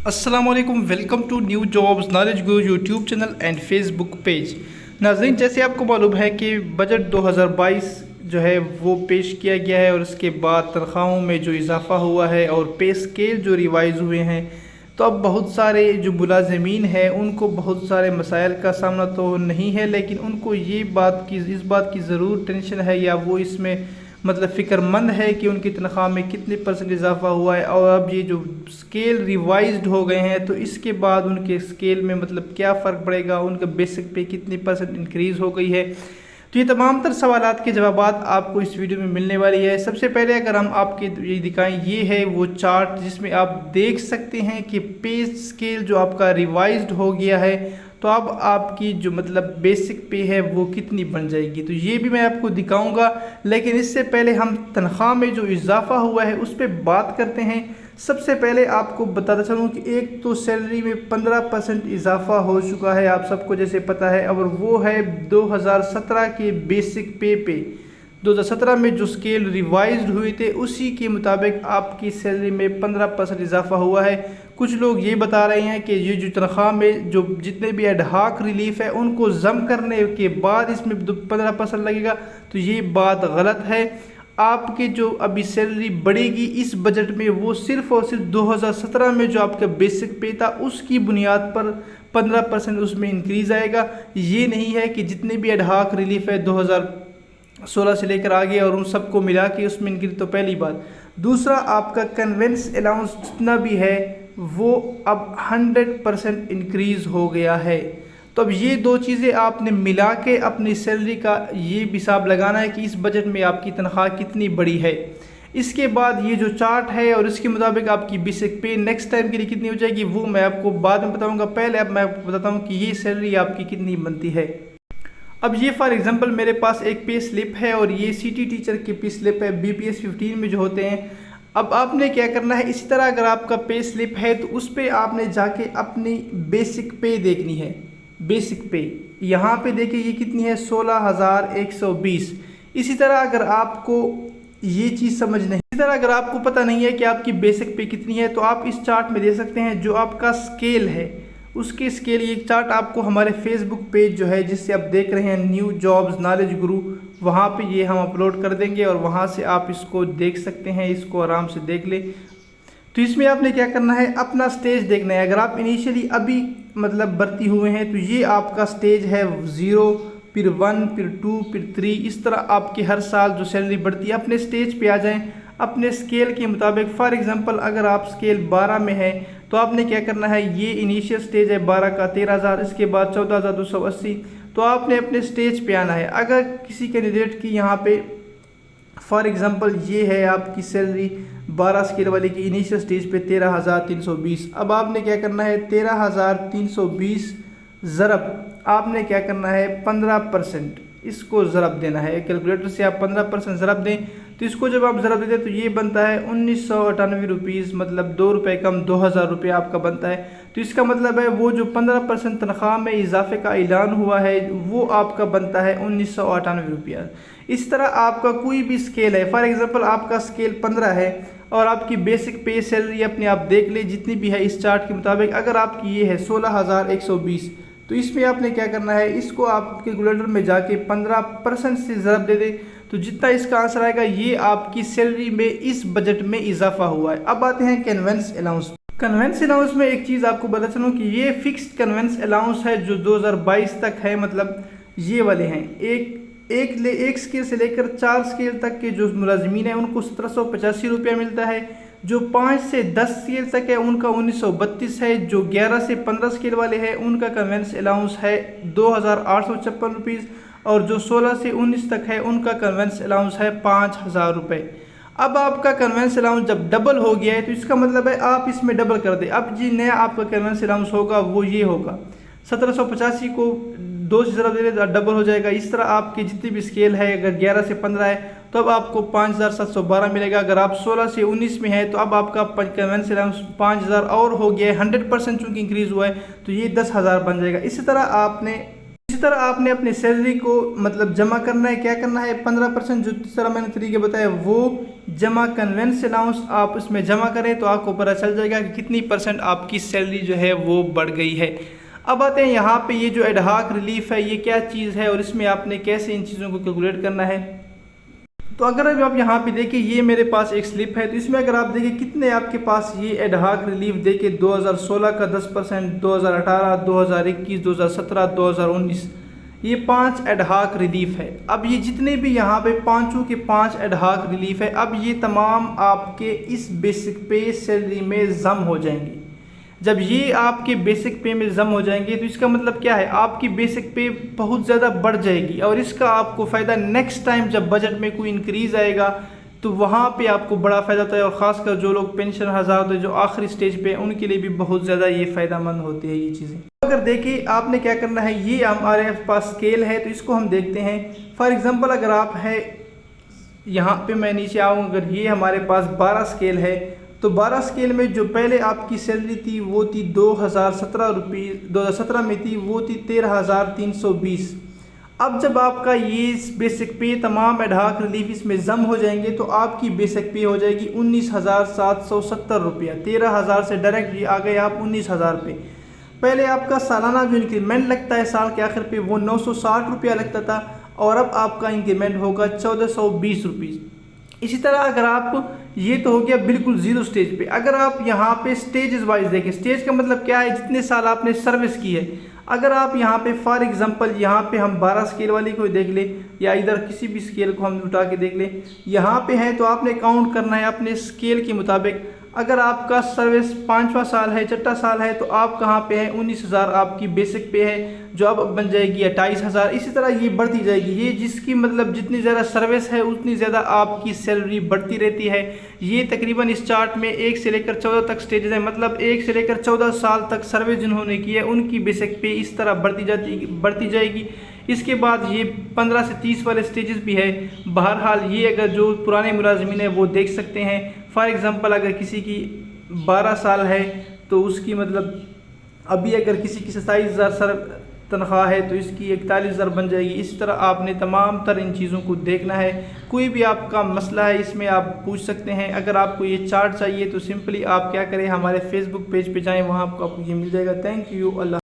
अस्सलाम वालेकुम, welcome to new jobs knowledge Guru YouTube channel and Facebook page. नाज़रीन, जैसे आपको मालूम है कि बजट 2022 जो है वो पेश किया गया है और उसके बाद तनख्वाहों में जो इजाफ़ा हुआ है और पे स्केल जो रिवाइज़ हुए हैं, तो अब बहुत सारे जो मुलाज़मीन हैं उनको बहुत सारे मसाइल का सामना तो नहीं है, लेकिन उनको इस बात की ज़रूर टेंशन है या वो इसमें मतलब फ़िक्रमंद है कि उनकी तनख्वाह में कितने % इजाफा हुआ है और अब ये जो स्केल रिवाइज्ड हो गए हैं तो इसके बाद उनके स्केल में मतलब क्या फ़र्क पड़ेगा, उनका बेसिक पे कितनी % इंक्रीज़ हो गई है। तो ये तमाम तर सवालात के जवाबात आपको इस वीडियो में मिलने वाली है। सबसे पहले अगर हम आपके ये दिखाएं, ये है वो चार्ट जिसमें आप देख सकते हैं कि पे स्केल जो आपका रिवाइज्ड हो गया है, तो अब आपकी जो मतलब बेसिक पे है वो कितनी बन जाएगी, तो ये भी मैं आपको दिखाऊंगा। लेकिन इससे पहले हम तनख्वाह में जो इजाफा हुआ है उस पर बात करते हैं। सबसे पहले आपको बताता चलूँ कि एक तो सैलरी में 15% इजाफा हो चुका है, आप सबको जैसे पता है, और वो है 2017 के बेसिक पे 2017 में जो स्केल रिवाइज्ड हुए थे उसी के मुताबिक आपकी सैलरी में 15% इजाफा हुआ है। कुछ लोग ये बता रहे हैं कि ये जो तनख्वाह में जो जितने भी एडहाक रिलीफ है उनको जम करने के बाद इसमें 15% लगेगा, तो ये बात गलत है। आपकी जो अभी सैलरी बढ़ेगी इस बजट में वो सिर्फ़ और सिर्फ 2017 में जो आपका बेसिक पे था उसकी बुनियाद पर 15% उसमें इंक्रीज़ आएगा। ये नहीं है कि जितने भी एडहाक रिलीफ है 2016 से लेकर आगे और उन सबको मिला के उसमें इंक्रीज। तो पहली बात। दूसरा, आपका कन्वेंस अलाउंस जितना भी है वो अब 100% इंक्रीज़ हो गया है। तो अब ये दो चीज़ें आपने मिला के अपनी सैलरी का ये भी हिसाब लगाना है कि इस बजट में आपकी तनख्वाह कितनी बड़ी है। इसके बाद ये जो चार्ट है और इसके मुताबिक आपकी बेसिक पे नेक्स्ट टाइम के लिए कितनी हो जाएगी वो मैं आपको बाद में बताऊंगा। पहले अब मैं आपको बताता हूँ कि ये सैलरी आपकी कितनी बनती है। अब ये फॉर एग्जांपल मेरे पास एक पे स्लिप है और ये सिटी टीचर की पे स्लिप है BPS 15 में जो होते हैं। अब आपने क्या करना है, इसी तरह अगर आपका पे स्लिप है तो उस पर आपने जाके अपनी बेसिक पे देखनी है। बेसिक पे यहाँ पे देखिए ये कितनी है, 16,120। इसी तरह अगर आपको ये चीज़ समझ नहीं, इसी तरह अगर आपको पता नहीं है कि आपकी बेसिक पे कितनी है तो आप इस चार्ट में दे सकते हैं जो आपका स्केल है उसके स्केल। ये चार्ट आपको हमारे फेसबुक पेज जो है जिससे आप देख रहे हैं न्यू जॉब्स नॉलेज गुरु, वहाँ पे ये हम अपलोड कर देंगे और वहाँ से आप इसको देख सकते हैं, इसको आराम से देख ले। तो इसमें आपने क्या करना है, अपना स्टेज देखना है। अगर आप इनिशियली अभी मतलब भर्ती हुए हैं तो ये आपका स्टेज है 0, फिर 1, फिर 2, फिर 3, इस तरह आपकी हर साल जो सैलरी बढ़ती है। अपने स्टेज पे आ जाएं अपने स्केल के मुताबिक। फॉर एग्जांपल अगर आप स्केल 12 में है तो आपने क्या करना है, ये इनिशियल स्टेज है 12 का 13,000, इसके बाद 14,280, तो आपने अपने स्टेज पे आना है। अगर किसी कैंडिडेट की यहाँ पे फॉर एग्जांपल ये है आपकी सैलरी 12 स्केल वाले की इनिशियल स्टेज पे 13,320, अब आपने क्या करना है 13,320 ज़रब आपने क्या करना है 15% इसको ज़रब देना है। कैलकुलेटर से आप 15% ज़रब दें तो इसको जब आप ज़रब देते हैं तो ये बनता है 1998 रुपीज़, मतलब 2 रुपये कम 2,000 रुपये आपका बनता है। तो इसका मतलब है वो जो 15% तनख्वाह में इजाफे का ऐलान हुआ है वो आपका बनता है 1998 रुपया। इस तरह आपका कोई भी स्केल है, फॉर एग्जांपल आपका स्केल 15 है और आपकी बेसिक पे सैलरी अपने आप देख ले जितनी भी है इस चार्ट के मुताबिक, अगर आपकी ये है 16,120, तो इसमें आपने क्या करना है, इसको आप कैलकुलेटर में जाके 15% से ज़रब दे दें तो जितना इसका आंसर आएगा ये आपकी सैलरी में इस बजट में इजाफा हुआ है। अब आते हैं कन्वेंस अलाउंस। कन्वेंस अलाउंस में एक चीज़ आपको बता चलूँ कि ये फिक्स्ड कन्वेंस अलाउंस है जो 2022 तक है, मतलब ये वाले हैं एक स्केल से लेकर 4 स्केल तक के जो मुलाजमीन हैं उनको 1785 रुपया मिलता है। जो 5 से 10 स्केल तक है उनका 1932 है। जो 11 से 15 स्केल वाले हैं उनका कन्वेंस अलाउंस है 2,856 रुपीज़ और जो 16 से 19 तक है उनका कन्वेंस अलाउंस है 5,000 रुपये। अब आपका कन्वेंस अलाउंस जब डबल हो गया है तो इसका मतलब है आप इसमें डबल कर दें। अब जी नया आपका कन्वेंस अलाउंस होगा वो ये होगा 1785 को 2 से ज़रब दे दें डबल हो जाएगा। इस तरह आपकी जितनी भी स्केल है अगर 11 से 15 है तो अब आपको 5,712 मिलेगा। अगर आप 16 से 19 में है तो अब आपका कन्वेंस अलाउंस 5,000 और हो गया है, 100% चूँकि इंक्रीज़ हुआ है तो ये 10,000 बन जाएगा। इसी तरह आपने अपनी सैलरी को मतलब जमा करना है, क्या करना है 15% जो जिस तरह मैंने तरीके बताया वो जमा कन्वेंस अलाउंस, आप उसमें जमा करें तो आपको पता चल जाएगा कि कितनी % आपकी सैलरी जो है वो बढ़ गई है। अब आते हैं यहाँ पे ये जो एडहॉक रिलीफ है ये क्या चीज़ है और इसमें आपने कैसे इन चीज़ों को कैलकुलेट करना है। तो अगर आप यहाँ पे देखिए ये मेरे पास एक स्लिप है, तो इसमें अगर आप देखिए कितने आपके पास ये एडहॉक रिलीफ देके 2016 का 10%, 2018, 2021, 2017, 2019 ये 5 एडहॉक रिलीफ है। अब ये जितने भी यहाँ पे पाँचों के 5 एडहॉक रिलीफ है, अब ये तमाम आपके इस बेसिक पे सैलरी में जम हो जाएंगे। जब ये आपके बेसिक पे में जम हो जाएंगे तो इसका मतलब क्या है, आपकी बेसिक पे बहुत ज़्यादा बढ़ जाएगी और इसका आपको फ़ायदा नेक्स्ट टाइम जब बजट में कोई इंक्रीज़ आएगा तो वहाँ पे आपको बड़ा फ़ायदा होता है। और ख़ासकर जो लोग पेंशन हज़ार होते हैं जो आखिरी स्टेज पे, उनके लिए भी बहुत ज़्यादा ये फ़ायदेमंद होती है ये चीज़ें। अगर देखिए आपने क्या करना है, ये हमारे पास स्केल है तो इसको हम देखते हैं। फॉर एग्ज़ाम्पल अगर आप है यहाँ पे मैं नीचे आऊँ, अगर ये हमारे पास 12 स्केल है तो 12 स्केल में जो पहले आपकी सैलरी थी वो थी 2017 रुपये, 2017 में थी वो थी 13,320। अब जब आपका ये बेसिक पे तमाम एडहॉक रिलीफ इसमें जम हो जाएंगे तो आपकी बेसिक पे हो जाएगी 19,770 रुपया। 13,000 से डायरेक्ट आ गए आप 19,000 पे। पहले आपका सालाना जो इंक्रीमेंट लगता है साल के आखिर पे वो 960 रुपया लगता था और अब आपका इंक्रीमेंट होगा 1420 रुपये। इसी तरह अगर आप, ये तो हो गया बिल्कुल ज़ीरो स्टेज पे। अगर आप यहाँ पे स्टेजेस वाइज देखें, स्टेज का मतलब क्या है, जितने साल आपने सर्विस की है। अगर आप यहाँ पे फॉर एग्जांपल यहाँ पे हम 12 स्केल वाली को देख ले या इधर किसी भी स्केल को हम उठा के देख ले, यहाँ पे है तो आपने काउंट करना है अपने स्केल के मुताबिक। अगर आपका सर्विस 5वां साल है, 6ठा साल है तो आप कहाँ पे है, 19,000 आपकी बेसिक पे है जो अब बन जाएगी 28,000। इसी तरह ये बढ़ती जाएगी। ये जिसकी मतलब जितनी ज़्यादा सर्विस है उतनी ज़्यादा आपकी सैलरी बढ़ती रहती है। ये तकरीबन इस चार्ट में 1 से लेकर 14 तक स्टेजेस है, मतलब 1 से लेकर 14 साल तक सर्विस जिन्होंने की है उनकी बेसिक पे इस तरह बढ़ती जाएगी। इसके बाद ये 15 से 30 वाले स्टेजेस भी है। बहरहाल ये अगर जो पुराने मुलाजमीन है वो देख सकते हैं। फॉर एग्ज़ाम्पल अगर किसी की 12 साल है तो उसकी मतलब अभी अगर किसी की 27,000 तनख्वाह है तो इसकी 41,000 बन जाएगी। इस तरह आपने तमाम तर इन चीज़ों को देखना है। कोई भी आपका मसला है इसमें आप पूछ सकते हैं। अगर आपको ये चार्ट चाहिए तो सिंपली आप क्या करें, हमारे फेसबुक पेज पे जाएं, वहाँ आपको ये मिल जाएगा। Thank you. अल्लाह।